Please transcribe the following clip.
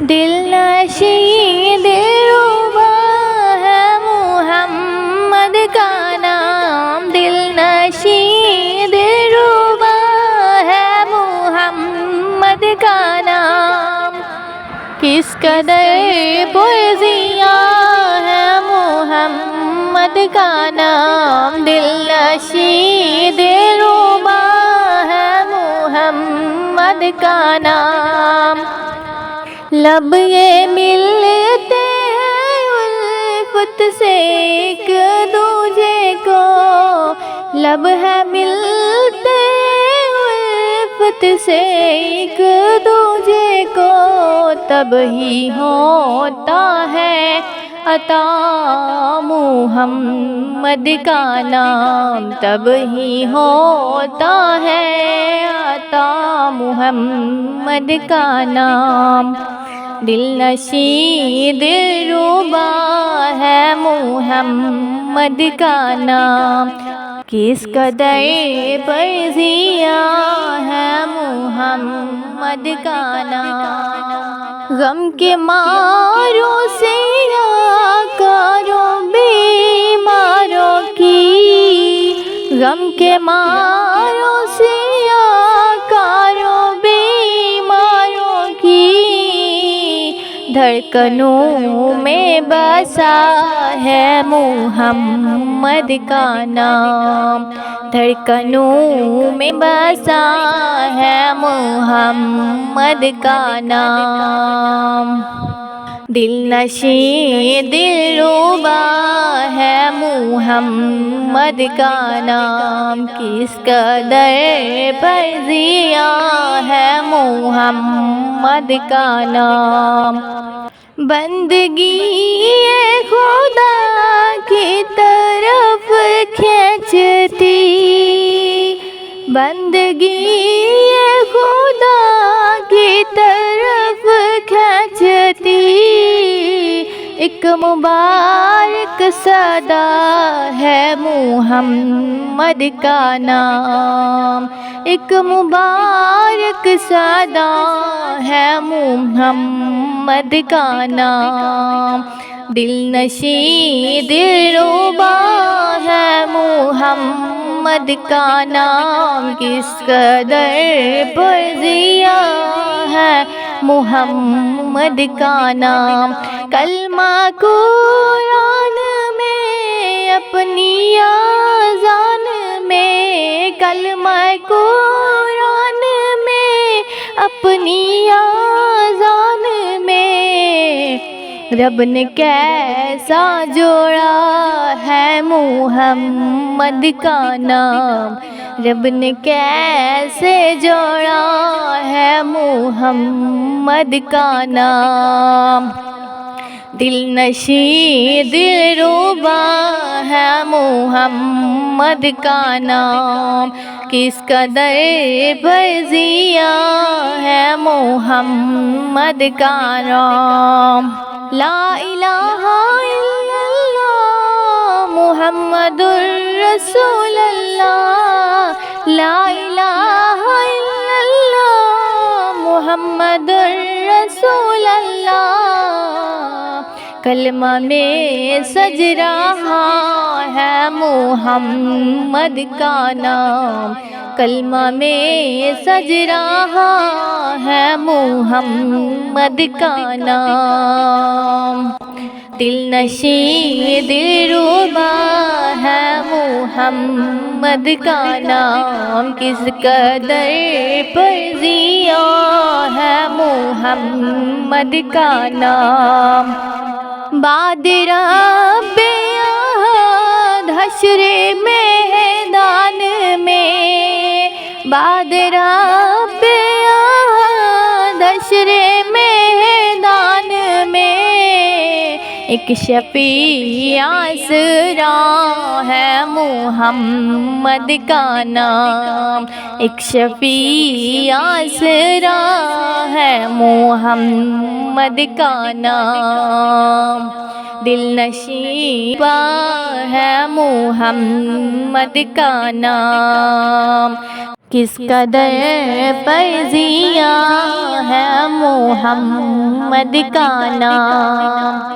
دل نشیں دلربا ہے محمد کا نام، دل نشیں دلربا ہے محمد کا نام، کس قدر پرزیاں ہے محمد کا نام، دل نشیں دلربا ہے محمد کا نام، لب یہ ملتے ہیں الفت سے ایک دوجے کو، لب ہے ملتے الفت سے ایک دوجے کو، تب ہی ہوتا ہے عطا محمد کا نام، تب ہی ہوتا ہے عطا محمد کا نام، دل نشیں دلربا ہے محمد کا نام، کس قدر پرزیاں ہے محمد کا نام، غم کے ماروں سے کرو بیماروں کی، غم کے ماروں سے کرو بیماروں کی، دھڑکنوں میں بسا ہے محمد کا نام، دھڑکنوں میں بسا ہے محمد کا نام، دل نشیں دلربا ہے محمد کا نام، کس قدر پرزیاں ہے محمد کا نام، بندگی خدا کی طرف کھینچتی، بندگی خدا کی طرف کھینچتی، ایک مبارک صدا ہے محمد کا نام، ایک مبارک صدا ہے محمد کا نام، دل نشیں دلربا ہے محمد کا نام، کس قدر پرزیاں ہے محمد کا نام، کلمہ قرآن میں اپنی آذان میں، کلمہ قرآن میں اپنی آذان میں، رب نے کیسا جوڑا ہے محمد کا نام، رب نے کیسے جوڑا ہے محمد کا نام، دل نشیں دلربا ہے محمد کا نام، کس قدر پرزیاں ہے محمد کا نام، لا الہ الا اللہ محمد الرسول اللہ، لا الہ الا اللہ محمد الرسول اللہ، کلمہ میں سج رہا ہے محمد کا نام، کلمہ میں سج رہا ہے محمد کا نام، دل نشیں دلربا ہے محمد کا نام، کس قدر پرزیاں ہے محمد کا نام، بعد رب احد حشر میدان میں، بعد رب احد حشر میدان میں، ایک شفیع آسرا ہے محمد کا نام، ایک شفیع آسرا ہے محمد کا نام، دل نشیں ہے محمد کا نام، کس قدر فیضیاں ہے محمد کا نام۔